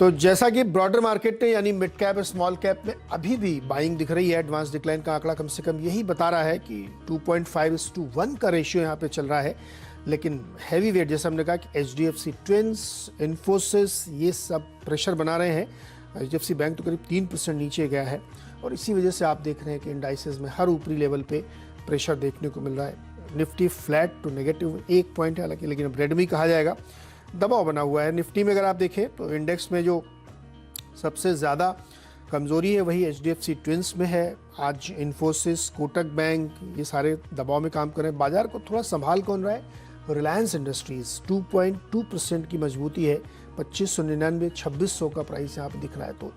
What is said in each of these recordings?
तो जैसा कि ब्रॉडर मार्केट में यानी मिड कैप और स्मॉल कैप में अभी भी बाइंग दिख रही है, एडवांस डिक्लाइन का आंकड़ा कम से कम यही बता रहा है कि 2.5:1 का रेशियो यहाँ पे चल रहा है। लेकिन हैवी वेट जैसा हमने कहा कि एचडीएफसी ट्विंस, इन्फोसिस, ये सब प्रेशर बना रहे हैं। एचडीएफसी बैंक तो करीब 3% नीचे गया है और इसी वजह से आप देख रहे हैं कि इंडाइसेस में हर ऊपरी लेवल पे प्रेशर देखने को मिल रहा है। Nifty flat to negative 1 point है हालांकि, लेकिन अब रेड में कहा जाएगा, दबाव बना हुआ है। निफ्टी में अगर आप देखें तो इंडेक्स में जो सबसे ज़्यादा कमज़ोरी है वही एचडीएफसी ट्विंस में है। आज इन्फोसिस, कोटक बैंक, ये सारे दबाव में काम कर रहे हैं। बाजार को थोड़ा संभाल कौन रहा है? रिलायंस इंडस्ट्रीज़ 2.2% की मजबूती है, 2599, 2600 का प्राइस यहाँ पर दिख रहा है। तो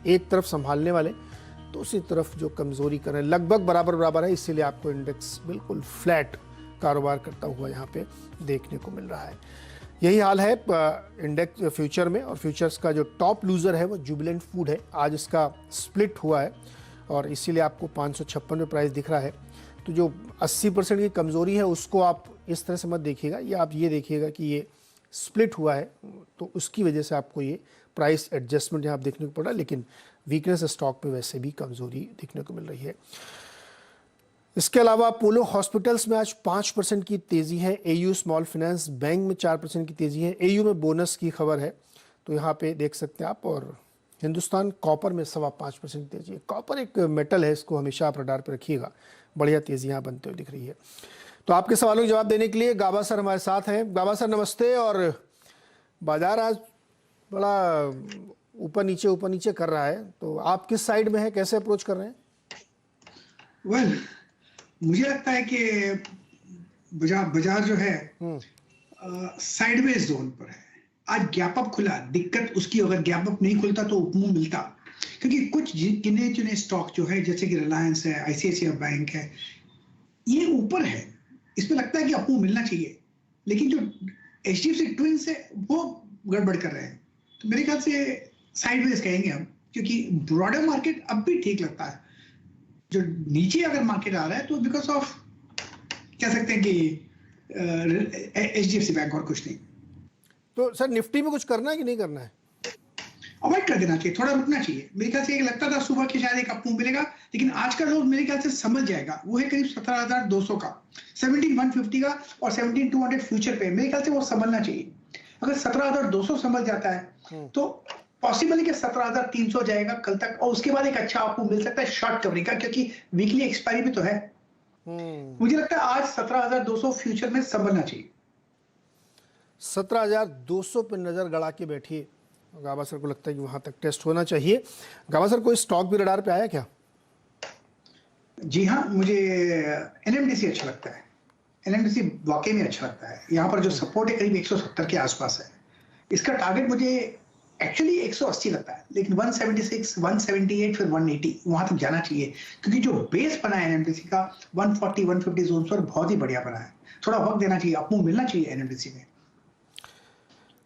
एक तरफ संभालने वाले, दूसरी तरफ जो कमज़ोरी कर रहे हैं, लगभग बराबर बराबर है, इसीलिए आपको इंडेक्स बिल्कुल फ्लैट कारोबार करता हुआ यहाँ पे देखने को मिल रहा है। यही हाल है इंडेक्स फ्यूचर में, और फ्यूचर्स का जो टॉप लूज़र है वो जुबिलेंट फूड है। आज इसका स्प्लिट हुआ है और इसीलिए आपको 556 में प्राइस दिख रहा है। तो जो 80% की कमज़ोरी है उसको आप इस तरह से मत देखिएगा, या आप ये देखिएगा कि ये स्प्लिट हुआ है तो उसकी वजह से आपको ये प्राइस एडजस्टमेंट यहाँ देखने को पड़ रहा है। लेकिन वीकनेस स्टॉक में वैसे भी कमज़ोरी देखने को मिल रही है। इसके अलावा अपोलो हॉस्पिटल्स में आज 5% की तेज़ी है। एयू स्मॉल फाइनेंस बैंक में 4% की तेज़ी है। एयू में बोनस की खबर है तो यहाँ पे देख सकते हैं आप। और हिंदुस्तान कॉपर में 5.25% की तेज़ी है। कॉपर एक मेटल है, इसको हमेशा आप रडार पर रखिएगा, बढ़िया तेज़ी यहाँ बनते हुए दिख रही है। तो आपके सवालों के जवाब देने के लिए गाबा सर हमारे साथ हैं। गाबा सर नमस्ते। और बाजार आज बड़ा ऊपर नीचे कर रहा है, तो आप किस साइड में है, कैसे अप्रोच कर रहे हैं? वेल, मुझे लगता है कि बाजार जो है साइडवेज जोन पर है। आज गैप अप खुला, दिक्कत उसकी अगर गैप अप नहीं खुलता तो उपमुख मिलता, क्योंकि कुछ गिने चुने स्टॉक जो है जैसे कि रिलायंस है, आईसीआईसीआई बैंक है, ये ऊपर है, इसमें लगता है कि अपमुख मिलना चाहिए। लेकिन जो एचडीएफसी ट्विंस है वो गड़बड़ कर रहे हैं, तो मेरे ख्याल से साइडवेज कहेंगे हम, क्योंकि ब्रॉडर मार्केट अब भी ठीक लगता है। जो नीचे अगर मार्केट आ रहा है तो बिकॉज ऑफ कह सकते हैं कि एचडीएफसी बैंक, और कुछ नहीं। तो सर निफ्टी में कुछ करना है कि नहीं करना है? अवॉइड कर देना चाहिए, थोड़ा रुकना चाहिए। मेरे ख्याल से लगता था सुबह के शायद एक अपमूव मिलेगा, लेकिन आज का लोग मेरे ख्याल से समझ जाएगा। वो है करीब 17,200 का, 17,150 का और 17,200 फ्यूचर पे। मेरे ख्याल से वो संभलना चाहिए। अगर 17,200 संभल जाता है तो पॉसिबल है कि 17,300 जाएगा कल तक, और उसके बाद एक अच्छा आपको मिल सकता है शॉर्ट कवरिंग का, क्योंकि वीकली एक्सपायरी भी तो है। मुझे लगता है आज 17,200 फ्यूचर में संभलना चाहिए। 17,200 पे नजर गड़ा के बैठिए। गाबा सर को लगता है कि वहां तक टेस्ट होना चाहिए। गाबा सर, कोई स्टॉक भी रडार पे आया क्या? जी हाँ, मुझे एनएमडीसी अच्छा लगता है। एनएमडीसी वाकई में अच्छा लगता है। यहाँ पर जो सपोर्ट है करीब 170 के आसपास है। इसका टारगेट मुझे एक्चुअली 180 लगता है, लेकिन 176, 178 फिर 180 वहां तक जाना चाहिए, क्योंकि जो बेस बना है एनएमडीसी का 140, 150 जोन पर बहुत ही बढ़िया बना है। थोड़ा वक्त देना चाहिए, अपमूव मिलना चाहिए एनएमडीसी में।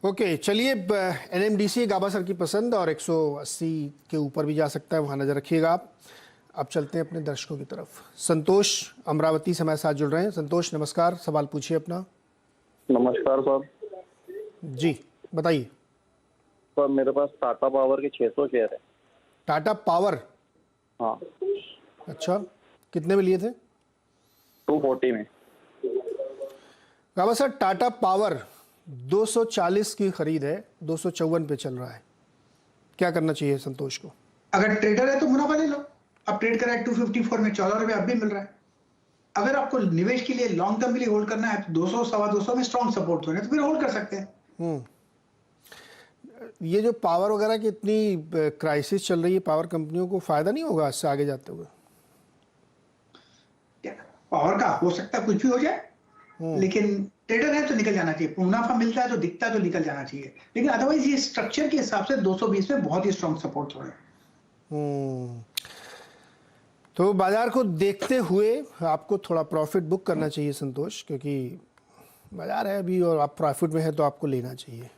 ओके, चलिए, एनएमडीसी गाबा सर की पसंद, और 180 के ऊपर भी जा सकता है, वहां नजर रखिएगा आप। अब चलते हैं अपने दर्शकों की तरफ। संतोष अमरावती से हमारे साथ जुड़ रहे हैं। संतोष नमस्कार, सवाल पूछिए अपना। नमस्कार सर। जी बताइए सर, मेरे पास टाटा पावर के 600 शेयर है। टाटा पावर? हाँ। अच्छा, कितने में लिए थे? 240 में। गाबा सर, टाटा पावर 240 की खरीद है, 254 पे चल रहा है, क्या करना चाहिए संतोष को? अगर ट्रेडर है तो मुनाफा ले लो। अब ट्रेड करा है 254 में, 14 रुपए अब भी मिल रहा है। अगर आपको निवेश के लिए लॉन्ग टर्म के लिए होल्ड करना है तो 200, 225 में स्ट्रॉन्ग सपोर्ट हो रहे हैं तो फिर होल्ड कर सकते हैं। ये जो पावर वगैरह की इतनी क्राइसिस चल रही है, पावर कंपनियों को फायदा नहीं होगा इससे आगे जाते हुए? पावर का हो सकता है कुछ भी हो जाए, लेकिन ट्रेडर है तो निकल जाना चाहिए। मुनाफा मिलता है तो दिखता है तो निकल जाना चाहिए, लेकिन अदरवाइज ये स्ट्रक्चर के हिसाब से 220 में बहुत ही स्ट्रॉन्ग सपोर्ट हो रहे हैं। तो बाजार को देखते हुए आपको थोड़ा प्रॉफिट बुक करना चाहिए संतोष, क्योंकि बाजार है अभी और आप प्रॉफिट में है तो आपको लेना चाहिए।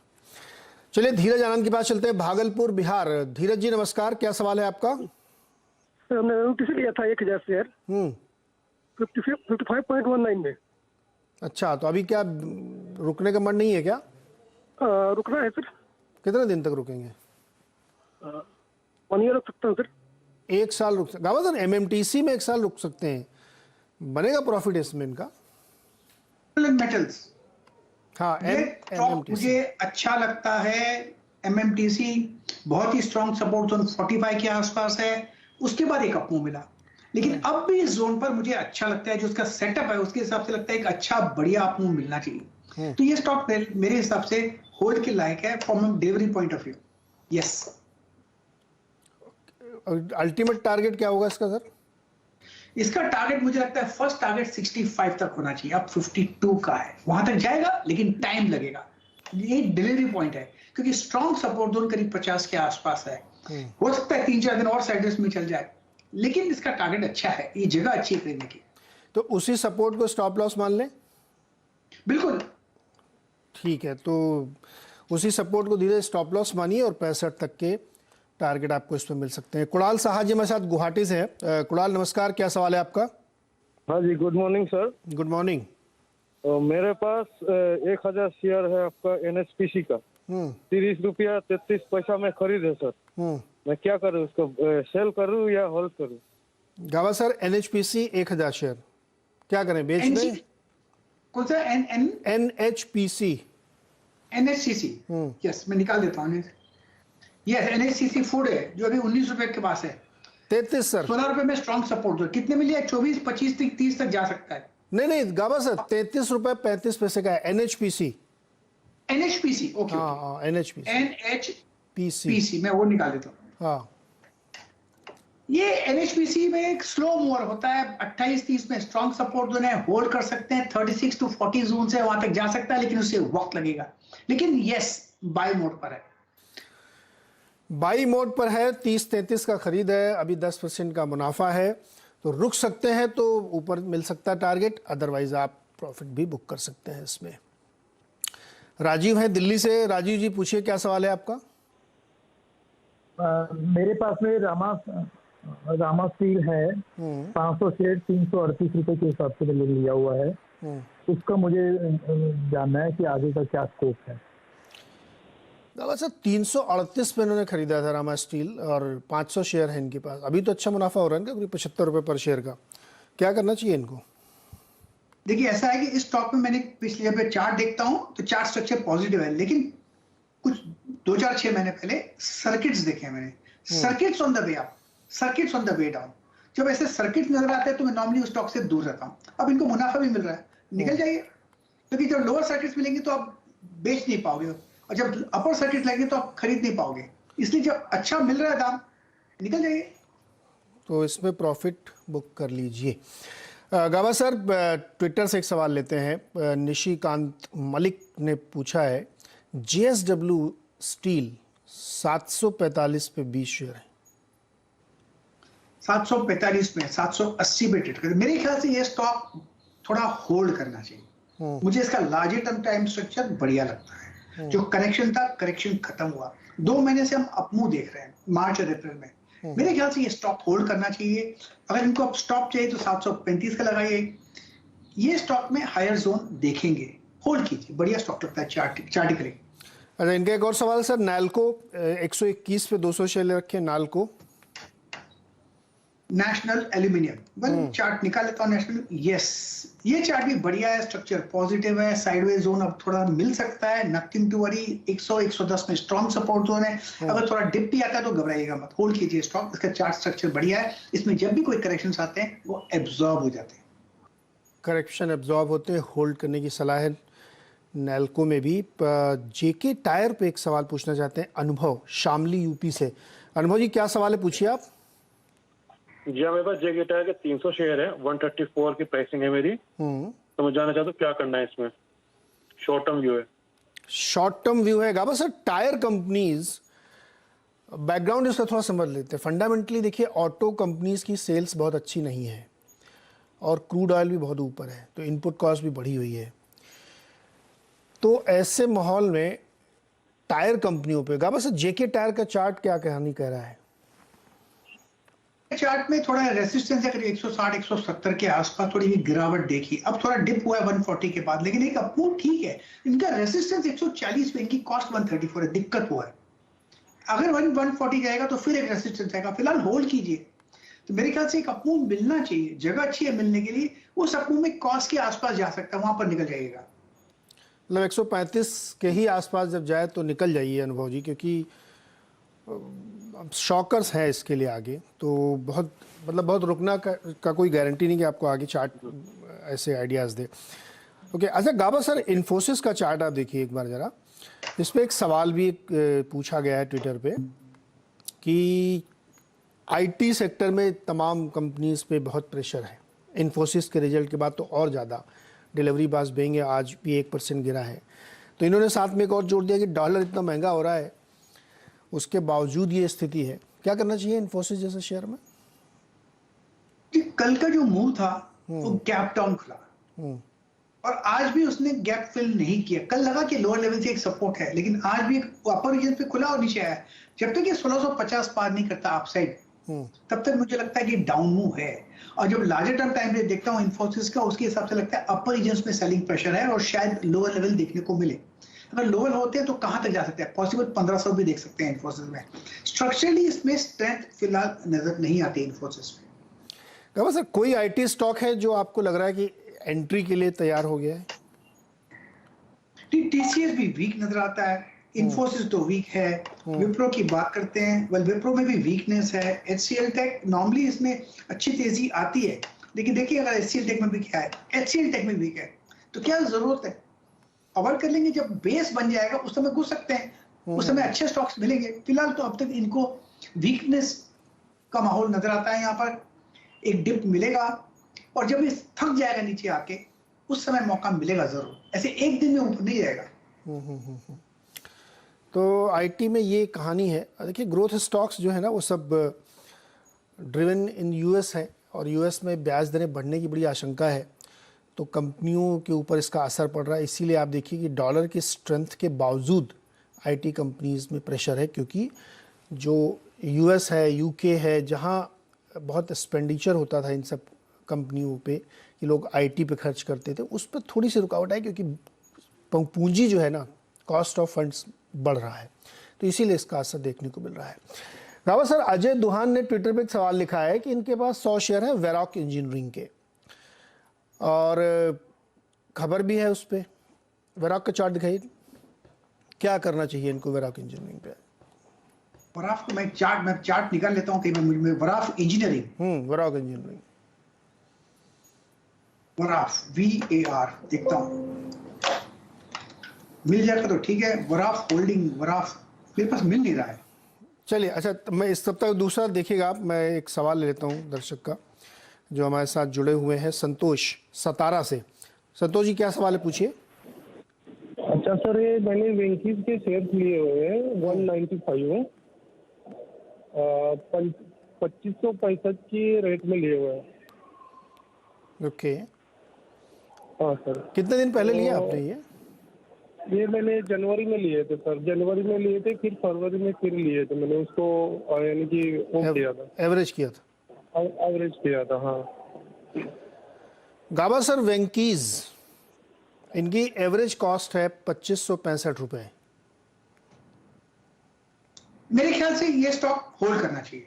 चलिए धीरज आनंद के पास चलते हैं, भागलपुर बिहार। धीरज जी नमस्कार, क्या सवाल है आपका? हमने किसी लिया था 1,000 शेयर 55.19 में। अच्छा, तो अभी क्या रुकने का मन नहीं है क्या? रुकना है सर। कितने दिन तक रुकेंगे? 1 ईयर रुक सकता हूँ सर। 1 साल रुक सकते गावा सर, एमएमटीसी में 1 साल रुक सकते हैं, बनेगा प्रॉफिट इसमें इनका? मेटल्स, हाँ, ये स्टॉक मुझे अच्छा लगता है। एमएमटीसी बहुत ही स्ट्रॉन्ग सपोर्ट जोन 45 के आसपास है, उसके बाद एक अपमूव मिला, लेकिन अब भी इस जोन पर मुझे अच्छा लगता है। जो उसका सेटअप है उसके हिसाब से लगता है एक अच्छा बढ़िया अपमूव मिलना चाहिए। तो ये स्टॉक मेरे हिसाब से होल्ड के लायक है from delivery point of view. Yes. Ultimate target क्या होगा इसका सर? इसका टारगेट मुझे लगता है फर्स्ट टारगेट 65 तक होना चाहिए, अब 52 का है, वहां तक जाएगा लेकिन टाइम लगेगा। ये डिलीवरी पॉइंट है क्योंकि स्ट्रॉन्ग सपोर्ट जोन करीब 50 के आसपास है। हो सकता है 3-4 दिन और साइडवेज में चल जाए, लेकिन इसका टारगेट अच्छा है, ये जगह अच्छी है खरीदने की। तो उसी सपोर्ट को स्टॉप लॉस मान लें? बिल्कुल ठीक है, तो उसी सपोर्ट को धीरे स्टॉप लॉस मानिए और 65 तक के टारगेट आपको इसमें मिल सकते हैं। कुणाल साहा जी मेरे साथ गुवाहाटी से हैं। कुणाल नमस्कार, क्या सवाल है आपका? हाँ जी, good morning sir. Good morning. मेरे पास 1000 शेयर है आपका एनएचपीसी का, 30 रुपया 33 पैसा में खरीद है सर। मैं क्या करूँ, उसको सेल करूँ या होल्ड करूँ? गावा सर, एनएचपीसी 1000 शेयर क्या करें, बेच दें? कौन सा? एनएचपीसी, एनएचसीसी। यस, मैं निकाल देता हूँ। यस, एनएचसीसी फूड है जो अभी 19 रुपए के पास है। 33 सर। 16 रुपए में स्ट्रॉन्ग सपोर्ट जो कितने मिली है? 24, 25, 30 तक जा सकता है। नहीं गावा सर, 33 रुपए 35 पैसे का है एनएचपीसी। NHPC, okay. हाँ, एनएचपीसी, एनएचपीसी मैं वो निकाल देता हूँ। हाँ, ये एनएचपीसी में एक स्लो मूवर होता है। 28-30 में स्ट्रॉन्ग सपोर्ट जोन है, होल्ड कर सकते हैं। 36 to 40 जोन से वहां तक जा सकता है, लेकिन उससे वक्त लगेगा। लेकिन यस, बाय मोड पर है। बाई मोड पर है, 30-33 का खरीद है, अभी 10% का मुनाफा है, तो रुक सकते हैं तो ऊपर मिल सकता है टारगेट, अदरवाइज आप प्रॉफिट भी बुक कर सकते हैं इसमें। राजीव है दिल्ली से। राजीव जी पूछिए, क्या सवाल है आपका? मेरे पास में रामा स्टील है, 500 शेयर 338 रुपए के हिसाब से मैंने लिया हुआ है। उसका मुझे जानना है कि आगे का क्या स्कोप है। सर 338 पे इन्होंने खरीदा था रामा स्टील और 500 शेयर है इनके पास, अभी तो अच्छा मुनाफा हो रहा है इनका, करीब 75 रुपए पर शेयर का। क्या करना चाहिए इनको? देखिए, ऐसा है कि इस स्टॉक में मैंने पिछले जब चार्ट देखता हूं तो चार्ट स्ट्रक्चर पॉजिटिव है, लेकिन कुछ 2-4-6 महीने पहले सर्किट्स देखे हैं मैंने। Circuits on the way up, circuits on the way down. जब ऐसे सर्किट नजर आते हैं तो मैं नॉर्मली उस स्टॉक से दूर रहता हूं। अब इनको मुनाफा भी मिल रहा है, निकल जाइए, क्योंकि जब लोअर सर्किट्स मिलेंगे तो आप बेच नहीं पाओगे, और जब अपर सर्किट लगेंगे तो आप खरीद नहीं पाओगे। इसलिए जब अच्छा मिल रहा है दाम, निकल जाइए। तो इसमें प्रॉफिट बुक कर लीजिए। गावा सर, ट्विटर से एक सवाल लेते हैं। निशिकांत मलिक ने पूछा है, जेएसडब्ल्यू स्टील 745 पे 20 शेयर है, 745 में 780 पे ट्रेड कर। मेरे ख्याल से ये स्टॉक थोड़ा होल्ड करना चाहिए। मुझे इसका लार्जर टर्म टाइम स्ट्रक्चर बढ़िया लगता है। जो करेक्शन था, करेक्शन खत्म हुआ। 2 महीने से हम अपमूव देख रहे हैं, मार्च और अप्रैल में। मेरे ख्याल से ये स्टॉक होल्ड करना चाहिए। अगर इनको अब स्टॉप चाहिए तो 735 का लगाइए। ये स्टॉक में हायर जोन देखेंगे, होल्ड कीजिए, बढ़िया स्टॉक लगता है चार्टिकली। अच्छा, इनका एक और सवाल सर, नाल्को 121 पे 200 शेयर ले रखे हैं। नाल्को नेशनल एल्यूमिनियम, चार्ट निकाल लेता हूं। नेशनल, यस, ये चार्ट भी बढ़िया है, स्ट्रक्चर पॉजिटिव है। साइडवेज जोन अब थोड़ा मिल सकता है, नथिंग टू वरी। 100-110 में स्ट्रॉन्ग सपोर्ट जोन है। अगर थोड़ा डिप भी आता है तो घबराइएगा मत, होल्ड कीजिए स्टॉक। इसका चार्ट स्ट्रक्चर बढ़िया है। इसमें जब भी कोई करेक्शंस आते हैं वो एब्जॉर्ब हो जाते हैं। करेक्शन एब्जॉर्ब होते हैं, होल्ड करने की सलाह है नैल्को में भी। जेके टायर पे एक सवाल पूछना चाहते हैं अनुभव, शामली यूपी से। अनुभव जी, क्या सवाल है, पूछिए आप। जी हाँ, मेरे पास जेके टायर के 300 शेयर है, 134 की प्राइसिंग है मेरी। तो मैं जानना चाहता हूँ क्या करना है इसमें, शॉर्ट टर्म व्यू है। शॉर्ट टर्म व्यू है गाबा सर। टायर कंपनीज, बैकग्राउंड इसका थोड़ा समझ लेते हैं। फंडामेंटली देखिए, ऑटो कंपनीज की सेल्स बहुत अच्छी नहीं है और क्रूड ऑयल भी बहुत ऊपर है, तो इनपुट कॉस्ट भी बढ़ी हुई है। तो ऐसे माहौल में टायर कंपनियों पे गाबा सर, जेके टायर का चार्ट क्या कहानी कह रहा है? चार्ट में थोड़ा रेसिस्टेंस है, करीब 160-170 के आसपास थोड़ी गिरावट देखी। अब थोड़ा डिप हुआ है 140 के बाद, लेकिन एक अपमूव ठीक है। इनका रेसिस्टेंस 140 पे, इनकी कॉस्ट 134 है, दिक्कत हुआ है। अगर 140 जाएगा तो फिर एक रेसिस्टेंस आएगा, फिलहाल होल्ड कीजिए। तो मेरे ख्याल से एक अपमूव मिलना चाहिए, जगह अच्छी है मिलने के लिए, उस अपमूव में कॉस्ट के आसपास जा सकता है, वहां पर निकल जाइएगा। मतलब 135 के ही आसपास जब जाए तो निकल जाइए अनुभव जी, क्योंकि शॉकर्स हैं इसके लिए आगे, तो बहुत रुकना का कोई गारंटी नहीं कि आपको आगे चार्ट ऐसे आइडियाज़ दे। ओके, अच्छा गाबा सर, इन्फोसिस का चार्ट आप देखिए एक बार ज़रा। इस पर एक सवाल भी पूछा गया है ट्विटर पे कि आईटी सेक्टर में तमाम कंपनीज पे बहुत प्रेशर है। इन्फोसिस के रिजल्ट के बाद तो और ज़्यादा। डिलीवरी बास बेंग आज भी 1% गिरा है। तो इन्होंने साथ में एक और जोड़ दिया कि डॉलर इतना महंगा हो रहा है, उसके बावजूद ये स्थिति है। क्या करना चाहिए इन्फोसिस जैसे शेयर में? कल का जो मूव था वो गैप डाउन खुला और आज भी उसने गैप फिल नहीं किया। कल लगा कि लोअर लेवल से एक सपोर्ट है, लेकिन आज भी अपर रीजन पे खुला और नीचे आया। जब तक ये 1650 पार नहीं करता अपसाइड, तब तक मुझे लगता है कि डाउन मूव है। और जब लार्जर टर्म टाइम पे देखता हूँ इन्फोसिस का, उसके हिसाब से लगता है अपर रीजन में सेलिंग प्रेशर है और शायद लोअर लेवल देखने को मिले। अगर लोअर होते हैं तो कहां तक जा सकते हैं? पॉसिबल 1500 भी देख सकते हैं इन्फोसिस में। स्ट्रक्चरली इसमें स्ट्रेंथ फिलहाल नजर नहीं आती इन्फोसिस में। गाबा सर, कोई आईटी स्टॉक है जो आपको लग रहा है कि एंट्री के लिए तैयार हो गया है? टीसीएस भी वीक नजर आता है, इन्फोसिस तो वीक है। विप्रो की बात करते हैं, वेल विप्रो में भी वीकनेस है। एचसीएल टेक नॉर्मली इसमें अच्छी तेजी आती है, लेकिन देखिए अगर एचसीएल टेक में भी क्या है, एचसीएल टेक में वीक है, तो क्या जरूरत है? अवॉइड कर लेंगे, जब बेस बन जाएगा उस समय घुस सकते हैं, उस समय अच्छे स्टॉक्स मिलेंगे। फिलहाल तो अब तक इनको वीकनेस का माहौल नजर आता है। यहाँ पर एक डिप मिलेगा और जब ये थक जाएगा नीचे आके, उस समय मौका मिलेगा जरूर। ऐसे एक दिन में ऊपर नहीं जाएगा। तो आईटी में ये कहानी है। देखिए ग्रोथ स्टॉक्स जो है ना वो सब ड्रिवन इन यूएस है और यूएस में ब्याज दरें बढ़ने की बड़ी आशंका है, तो कंपनियों के ऊपर इसका असर पड़ रहा है। इसीलिए आप देखिए कि डॉलर की स्ट्रेंथ के बावजूद आईटी कंपनीज में प्रेशर है, क्योंकि जो यूएस है, यूके है, जहाँ बहुत एक्सपेंडिचर होता था इन सब कंपनियों पे कि लोग आईटी पे खर्च करते थे, उस पर थोड़ी सी रुकावट है, क्योंकि पूंजी जो है ना, कॉस्ट ऑफ फंड्स बढ़ रहा है, तो इसीलिए इसका असर देखने को मिल रहा है। रावत सर, अजय दुहान ने ट्विटर पे एक सवाल लिखा है कि इनके पास 100 शेयर है वेरॉक इंजीनियरिंग के, और खबर भी है उस पर। वेरॉक का चार्ट दिखाइए, क्या करना चाहिए इनको वेरॉक इंजीनियरिंग पे? वराफ को मैं चार्ट निकाल लेता हूँ कहीं मैं। वराफ इंजीनियरिंग, वेरॉक इंजीनियरिंग, वराफ VAR देखता हूँ, मिल जाएगा तो ठीक है। वराफ होल्डिंग, वराफ मेरे पास मिल नहीं रहा है। चलिए अच्छा, मैं इस सप्ताह दूसरा देखिएगा आप। मैं एक सवाल ले लेता हूँ दर्शक का जो हमारे साथ जुड़े हुए हैं, संतोष सतारा से। संतोष जी, क्या सवाल है, पूछिए। अच्छा सर, ये मैंने वेंकीज के शेयर लिए हुए हैं 195 में, 2565 की रेट में लिए हुए हैं। ओके, हाँ सर। कितने दिन पहले लिया आपने ये मैंने जनवरी में लिए थे सर, जनवरी में लिए थे, फिर फरवरी में फिर लिए थे। मैंने उसको यानी कि वो किया था, एवरेज किया था, एवरेज किया था। हाँ गाबा सर, वेंकीज इनकी एवरेज कॉस्ट है 2565 रुपए। मेरे ख्याल से ये स्टॉक होल्ड करना चाहिए।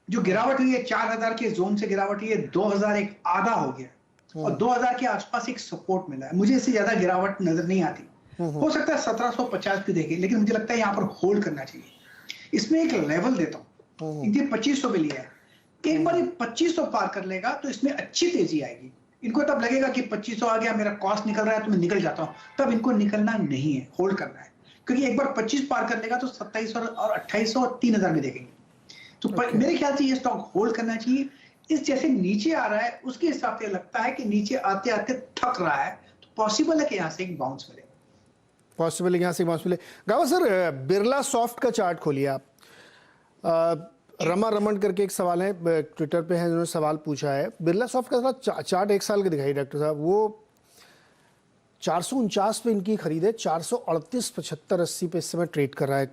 जो गिरावट हुई है 4000 के जोन से, गिरावट हुई है 2000 एक आधा हो गया और 2000 के आसपास एक सपोर्ट मिला है। मुझे इससे ज्यादा गिरावट नजर नहीं आती। हो सकता है 1750 भी देखे, लेकिन मुझे लगता है यहाँ पर होल्ड करना चाहिए। इसमें एक लेवल देता हूँ, इनके 2500 पे लिया है। एक बार ये 2500 पार कर लेगा तो इसमें अच्छी तेजी आएगी। इनको तब लगेगा कि 2500 आ गया, मेरा कॉस्ट निकल रहा है तो मैं निकल जाता हूँ, तब इनको निकलना नहीं है, होल्ड करना है। क्योंकि एक बार 25 पार कर लेगा तो 2700 और 2800 और 3000 भी देखेंगे। तो मेरे ख्याल से ये स्टॉक होल्ड करना चाहिए। इस जैसे नीचे आ रहा है उसके हिसाब से लगता है कि नीचे आते आते थक रहा है, तो पॉसिबल है कि यहाँ से एक बाउंस मिले। पॉसिबल है यहाँ से बाउंस मिले। गावा सर, बिरला सॉफ्ट का चार्ट खोलिए आप। रमा रमन करके एक सवाल है, ट्विटर पे है, उन्होंने सवाल पूछा है। बिरला सॉफ्ट का चार्ट एक साल का दिखाई डॉक्टर साहब। वो 449 पे इनकी खरीद है, 438, 75, 80 पे इस समय ट्रेड कर रहा है।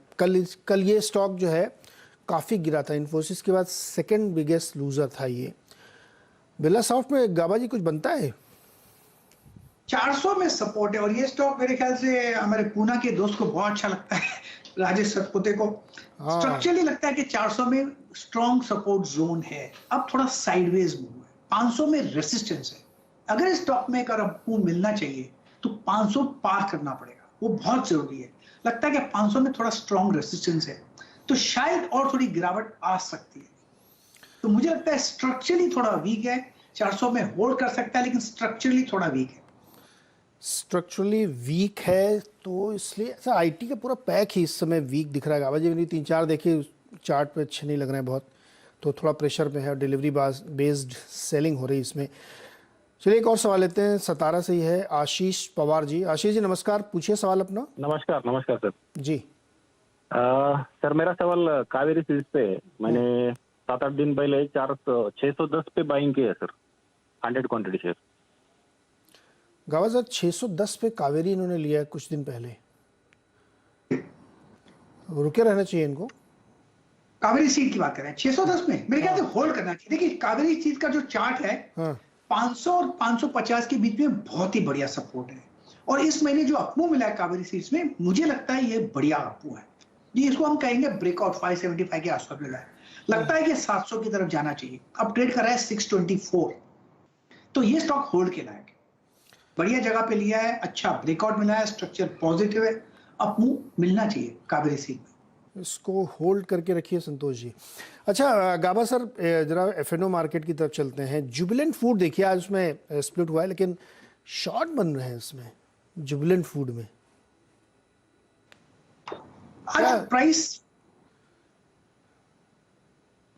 कल ये स्टॉक जो है काफ़ी गिरा था, इन्फोसिस के बाद सेकंड बिगेस्ट लूजर था ये। बिरला सॉफ्ट में गाबा जी कुछ बनता है? 400 में सपोर्ट है और ये स्टॉक मेरे ख्याल से हमारे पूना के दोस्त को बहुत अच्छा लगता है। राजेश सतपुते को। हाँ। स्ट्रक्चरली लगता है कि 400 में स्ट्रॉन्ग सपोर्ट जोन है, अब थोड़ा साइडवेज मूव है। 500 में रेसिस्टेंस है। अगर इस स्टॉक में अगर आपको मिलना चाहिए तो 500 पार करना पड़ेगा, वो बहुत जरूरी है। लगता है कि 500 में थोड़ा स्ट्रॉन्ग रेसिस्टेंस है, तो शायद और थोड़ी गिरावट आ सकती है। तो मुझे लगता है स्ट्रक्चरली थोड़ा वीक है, 400 में होल्ड कर सकता है, लेकिन स्ट्रक्चरली थोड़ा वीक है। स्ट्रक्चरली वीक है तो इसलिए ऐसा आईटी का पूरा पैक ही इस समय वीक दिख रहा है। गाबा जी मैंने 3-4 देखे, चार्ट पे अच्छे नहीं लग रहे हैं बहुत, तो थोड़ा प्रेशर पे है और डिलीवरी बेस्ड सेलिंग हो रही है इसमें। चलिए एक और सवाल लेते हैं, सतारा से ही है आशीष पवार जी। आशीष जी नमस्कार, पूछिए सवाल अपना। नमस्कार नमस्कार सर। जी सर मेरा सवाल कावेरी सीरीज पे है। मैंने 7-8 दिन पहले 610 पे बाइंग किया है सर, 100 क्वांटिटी शेयर। गावा सर 610 पे कावेरी इन्होंने लिया है कुछ दिन पहले, रुके रहना चाहिए इनको। कावेरी सीट की बात कर रहे हैं 610 में, मेरे ख्याल से होल्ड करना चाहिए। देखिए कावेरी सीट का जो चार्ट है, हाँ 500 और 550 के बीच में बहुत ही बढ़िया सपोर्ट है, और इस महीने जो अपमूव मिला है कावेरी सीट्स में, मुझे लगता है ये बढ़िया अपमूव है। ये इसको हम कहेंगे ब्रेकआउट 575 के आसपास मिला है। लगता है कि 700 की तरफ जाना चाहिए। अब ट्रेड कर रहा है 624, तो ये स्टॉक होल्ड के लायक है। बढ़िया जगह पे लिया है, अच्छा ब्रेकआउट मिला है, स्ट्रक्चर पॉजिटिव है, अपमूव मिलना चाहिए कावेरी सीट में। इसको होल्ड करके रखिए संतोष जी। अच्छा गाबा सर जरा एफएनओ मार्केट की तरफ चलते हैं। जुबिलेंट फूड देखिए आज उसमें स्प्लिट हुआ है, लेकिन शॉर्ट बन रहे हैं इसमें जुबिलेंट फूड में। आज प्राइस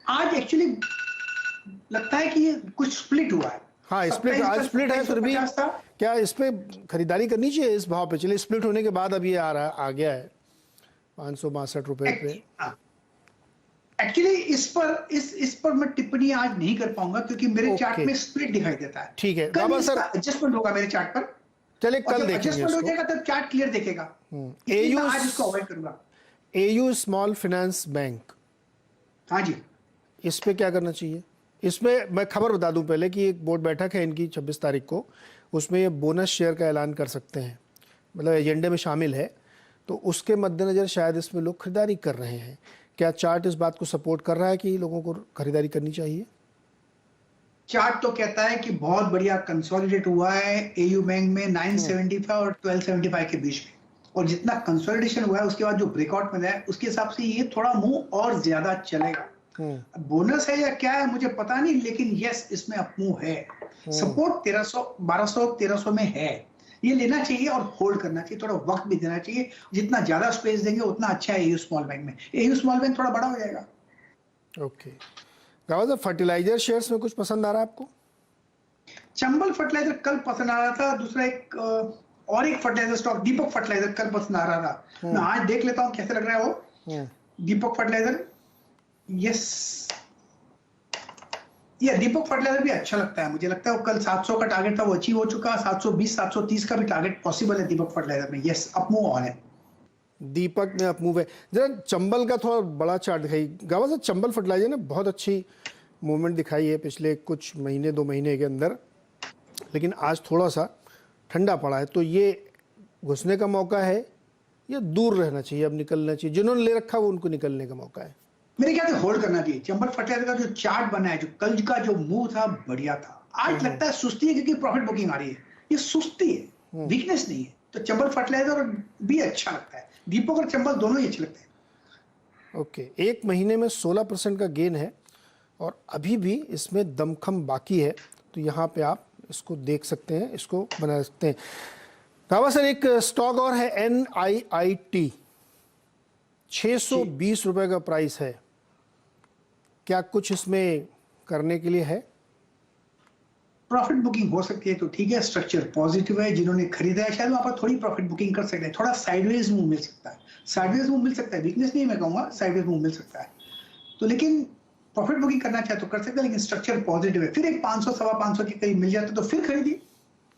आज एक्चुअली लगता है कि ये कुछ स्प्लिट हुआ है। हाँ स्प्लिट, आज स्प्लिट है, फिर भी 2750 था। क्या इस पे खरीदारी करनी चाहिए इस भाव पे? चलिए स्प्लिट होने के बाद अब ये आ गया है 562 रुपए पे। एक्चुअली इस पर मैं टिप्पणी आज नहीं कर पाऊंगा, क्योंकि मेरे चार्ट में स्प्लिट दिखाई देता है। ठीक है कल गाबा सर, एडजस्टमेंट होगा मेरे चार्ट पर। चलिए कल देखेंगे एडजस्टमेंट हो इसको। जाएगा तब चार्ट क्लियर देखेगा। एयू आज इसको अवॉइड करूंगा। एयू स्मॉल फाइनेंस बैंक, हाँ जी, इस पे क्या करना चाहिए? इसमें मैं खबर बता दूं पहले कि एक बोर्ड बैठक है इनकी 26 तारीख को, उसमें ये बोनस शेयर का ऐलान कर सकते हैं, मतलब एजेंडे में शामिल है। तो उसके मद्देनज़र शायद इसमें लोग खरीदारी कर रहे हैं। क्या चार्ट इस बात को सपोर्ट कर रहा है कि लोगों को खरीदारी करनी चाहिए? चार्ट तो कहता है कि बहुत बढ़िया कंसोलिडेट हुआ है एयू बैंक में 975 और 1275 के बीच में, और जितना कंसोलिडेशन हुआ है उसके बाद जो ब्रेकआउट मिला है उसके हिसाब से ये थोड़ा मुंह और ज्यादा चलेगा। बोनस है या क्या है मुझे पता नहीं, लेकिन यस इसमें अपमूव है। सपोर्ट 1200 में है, ये लेना चाहिए और होल्ड करना चाहिए। थोड़ा वक्त भी देना चाहिए, जितना ज्यादा स्पेस देंगे उतना अच्छा है एयू स्मॉल बैंक में। एयू स्मॉल बैंक थोड़ा बड़ा हो जाएगा। ओके गावा, फर्टिलाइजर शेयर्स में कुछ पसंद आ रहा है आपको? चंबल फर्टिलाइजर कल पसंद आ रहा था, दूसरा एक और एक फर्टिलाइजर स्टॉक दीपक फर्टिलाइजर कल पसंद आ रहा था। मैं आज देख लेता हूँ कैसे लग रहा है वो दीपक फर्टिलाइजर। यस, ये दीपक फर्टिलाइजर भी अच्छा लगता है, मुझे लगता है वो कल 700 का टारगेट था वो अचीव हो चुका। 720 730 का भी टारगेट पॉसिबल है दीपक फर्टिलाइजर में। यस, अपमूव ऑन है। दीपक में अपमूव है। जरा चंबल का थोड़ा बड़ा चार्ट दिखाई गावा सर। चंबल फर्टिलाइजर ने बहुत अच्छी मूवमेंट दिखाई है पिछले कुछ महीने 2 महीने के अंदर, लेकिन आज थोड़ा सा ठंडा पड़ा है। तो ये घुसने का मौका है या दूर रहना चाहिए, अब निकलना चाहिए? जिन्होंने ले रखा वो उनको निकलने का मौका है। मेरे ख्याल से होल्ड करना चाहिए। चंबल फर्टिलाइजर का जो चार्ट बना है, जो कल का जो मूव था बढ़िया था। आज लगता है सुस्ती है क्योंकि प्रॉफिट बुकिंग आ रही है। ये सुस्ती है, वीकनेस नहीं है। तो चंबल फर्टिलाइजर भी अच्छा लगता है, दीपक और चंबल दोनों ही अच्छे लगते हैं। ओके, एक महीने में 16% का गेन है और अभी भी इसमें दमखम बाकी है, तो यहाँ पे आप इसको देख सकते हैं, इसको बना सकते हैं। गावा सर एक स्टॉक और है NIIT, 620 रुपए का प्राइस है। क्या कुछ इसमें करने के लिए है? प्रॉफिट बुकिंग हो सकती है तो ठीक है, स्ट्रक्चर पॉजिटिव है। जिन्होंने खरीदा है शायद वहां पर थोड़ी प्रॉफिट बुकिंग कर सकते हैं। थोड़ा साइडवेज मूव मिल सकता है, साइडवेज मूव मिल सकता है, वीकनेस नहीं मैं कहूंगा, साइडवेज मूव मिल सकता है। तो लेकिन प्रॉफिट बुकिंग करना चाहे तो कर सकते हैं, लेकिन स्ट्रक्चर पॉजिटिव है। फिर एक 500 सवा 500 के करीब मिल जाता तो फिर खरीदिए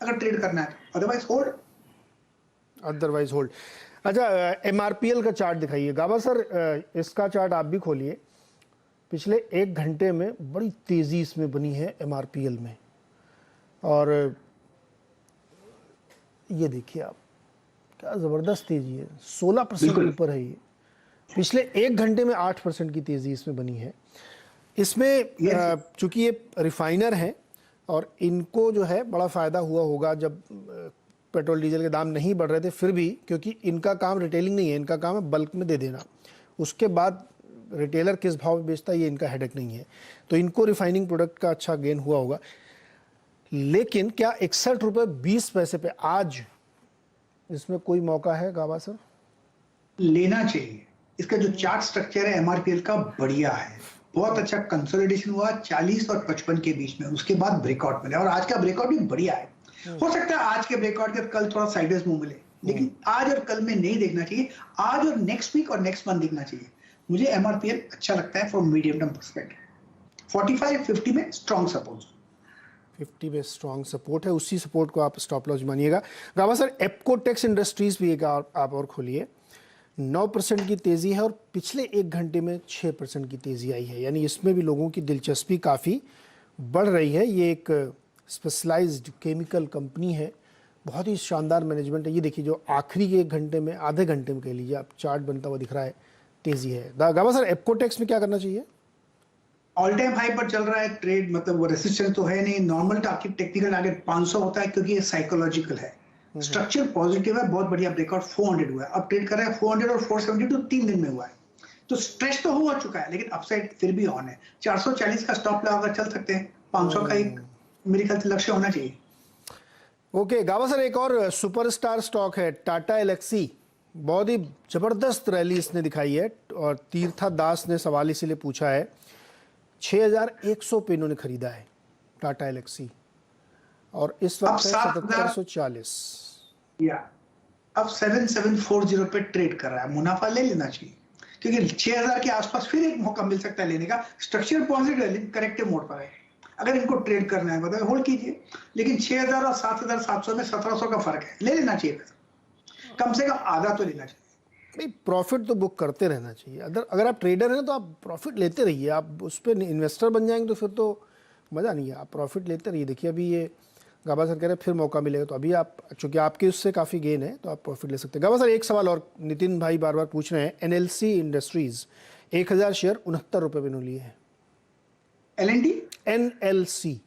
अगर ट्रेड करना है, अदरवाइज होल्ड। Otherwise hold. अच्छा MRPL का चार्ट दिखाइए गावा सर। इसका चार्ट आप भी खोलिए। पिछले 1 घंटे में बड़ी तेजी इसमें बनी है MRPL में, और ये देखिए आप क्या ज़बरदस्त तेजी है, 16% ऊपर है ये। पिछले 1 घंटे में 8% की तेज़ी इसमें बनी है। इसमें चूंकि ये रिफाइनर हैं और इनको जो है बड़ा फ़ायदा हुआ होगा जब पेट्रोल डीजल के दाम नहीं बढ़ रहे थे, फिर भी क्योंकि इनका काम रिटेलिंग नहीं है, इनका काम है बल्क में दे देना, उसके बाद रिटेलर किस भाव में बेचता है ये इनका हेडेक नहीं है, तो इनको रिफाइनिंग प्रोडक्ट का अच्छा गेन हुआ होगा। लेकिन क्या 61 रुपये 20 पैसे पे आज इसमें कोई मौका है गाबा सर? लेना चाहिए। इसका जो चार्ट स्ट्रक्चर है एमआरपीएल का बढ़िया है, बहुत अच्छा कंसोलिडेशन हुआ 40 और 55 के बीच में, उसके बाद ब्रेकआउट मिले और आज का ब्रेकआउट भी बढ़िया है। हो सकता है आज के ब्रेकआउट के कल थोड़ा साइडवेज मूव मिले, लेकिन आज और कल में नहीं देखना चाहिए, आज और नेक्स्ट वीक और नेक्स्ट मंथ देखना चाहिए। मुझे एमआरपीएल अच्छा लगता है फ्रॉम मीडियम टर्म पर्सपेक्टिव। 45-50 में स्ट्रॉन्ग सपोर्ट, 50 में स्ट्रॉन्ग सपोर्ट है, उसी सपोर्ट को आप स्टॉप लॉस मानिएगा। गाबा सर एप्कोटेक्स इंडस्ट्रीज भी एक आप और खोलिए, 9% की तेज़ी है और पिछले 1 घंटे में 6% की तेज़ी आई है, यानी इसमें भी लोगों की दिलचस्पी काफ़ी बढ़ रही है। ये एक स्पेशलाइज्ड केमिकल कंपनी है, बहुत ही शानदार मैनेजमेंट है। ये देखिए जो आखिरी के 1 घंटे में, आधे घंटे में कह लीजिए आप, चार्ट बनता हुआ दिख रहा है, तेज़ी है। गाबा सर एप्कोटेक्स में क्या करना चाहिए? ऑल टाइम हाई पर चल रहा है ट्रेड, मतलब वो रेसिस्टेंस तो है नहीं, नॉर्मल टारगेट टेक्निकल टारगेट 500 होता है क्योंकि ये साइकोलॉजिकल है। स्ट्रक्चर पॉजिटिव है, बहुत बढ़िया ब्रेकआउट 400 हुआ है, अब ट्रेड कर रहा है 400 और 472 3 दिन में हुआ है, तो स्ट्रेच तो हो चुका है लेकिन अपसाइड फिर भी ऑन है। 440 का स्टॉप लगाकर चल सकते हैं, 500 का एक मेरे ख्याल से लक्ष्य होना चाहिए। ओके गाबा सर एक और सुपरस्टार स्टॉक है टाटा एलेक्सी, बहुत ही जबरदस्त रैली इसने दिखाई है और तीर्था दास ने सवाल इसीलिए पूछा है, 6100 पे इन्होंने खरीदा है टाटा एलेक्सी और इस वक्त है 7740 या अब 7740 पे ट्रेड कर रहा है, मुनाफा ले लेना चाहिए क्योंकि 6000 के आसपास फिर एक मौका मिल सकता है लेने का। स्ट्रक्चर पॉजिटिव है, करेक्टिव मोड पर है, अगर इनको ट्रेड करना है बताओ होल्ड कीजिए, लेकिन 6000 और 7700 में 1700 का फर्क है, ले लेना चाहिए, कम से कम आधा तो लेना चाहिए। नहीं, प्रॉफिट तो बुक करते रहना चाहिए। अगर आप ट्रेडर हैं तो आप प्रॉफिट लेते रहिए, आप उस पर इन्वेस्टर बन जाएंगे तो फिर तो मज़ा नहीं है, आप प्रॉफिट लेते रहिए। देखिए अभी ये गाबा सर कह रहे हैं फिर मौका मिलेगा, तो अभी आप चूँकि आपके उससे काफ़ी गेन है तो आप प्रॉफिट ले सकते हैं। गाबा सर एक सवाल और नितिन भाई बार बार पूछ रहे हैं, एनएलसी इंडस्ट्रीज़ 1000 शेयर 69 रुपये में इन्होंने लिए हैं। एलएनडी एनएलसी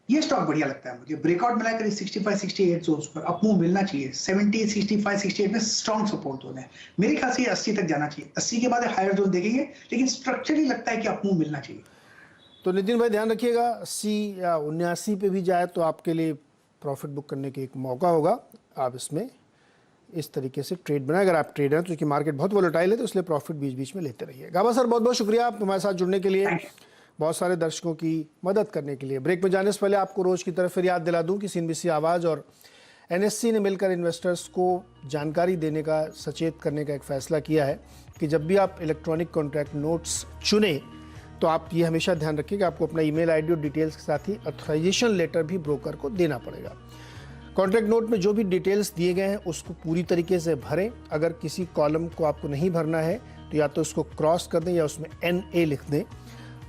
ये स्टॉक बढ़िया लगता है मुझे, ब्रेकआउट मिला करीब 65-68 जोन्स पर, अपमूव मिलना चाहिए, 70, 65, 68 में स्ट्रॉन्ग सपोर्ट जोन है, मेरे ख्याल से 80 तक जाना चाहिए, 80 के बाद हायर जोन देखेंगे, लेकिन स्ट्रक्चरली लगता है कि अपमूव मिलना चाहिए। तो नितिन भाई ध्यान रखिएगा 80 या 79 पे भी जाए तो आपके लिए प्रॉफिट बुक करने की एक मौका होगा, आप इसमें इस तरीके से ट्रेड बनाए। अगर आप ट्रेडर हैं तो क्योंकि मार्केट बहुत वोलेटाइल है तो इसलिए प्रॉफिट बीच बीच में लेते रहिए। गाबा सर बहुत बहुत शुक्रिया आप हमारे साथ जुड़ने के लिए, बहुत सारे दर्शकों की मदद करने के लिए। ब्रेक में जाने से पहले आपको रोज़ की तरफ फिर याद दिला दूं कि सीएनबीसी आवाज़ और एनएससी ने मिलकर इन्वेस्टर्स को जानकारी देने का, सचेत करने का एक फ़ैसला किया है कि जब भी आप इलेक्ट्रॉनिक कॉन्ट्रैक्ट नोट्स चुनें तो आप ये हमेशा ध्यान रखिए कि आपको अपना ईमेल आईडी और डिटेल्स के साथ ही ऑथराइजेशन लेटर भी ब्रोकर को देना पड़ेगा। कॉन्ट्रैक्ट नोट में जो भी डिटेल्स दिए गए हैं उसको पूरी तरीके से भरें। अगर किसी कॉलम को आपको नहीं भरना है तो या तो उसको क्रॉस कर दें या उसमें NA लिख दें,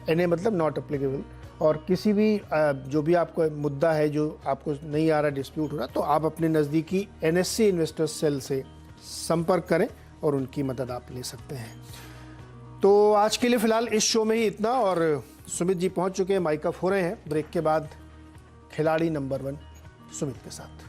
NA मतलब नॉट एप्लीकेबल। और किसी भी जो भी आपको मुद्दा है जो आपको नहीं आ रहा, डिस्प्यूट हो रहा, तो आप अपने नज़दीकी NSC इन्वेस्टर्स सेल से संपर्क करें और उनकी मदद आप ले सकते हैं। तो आज के लिए फ़िलहाल इस शो में ही इतना, और सुमित जी पहुंच चुके हैं, माइक अप हो रहे हैं। ब्रेक के बाद खिलाड़ी नंबर 1 सुमित के साथ।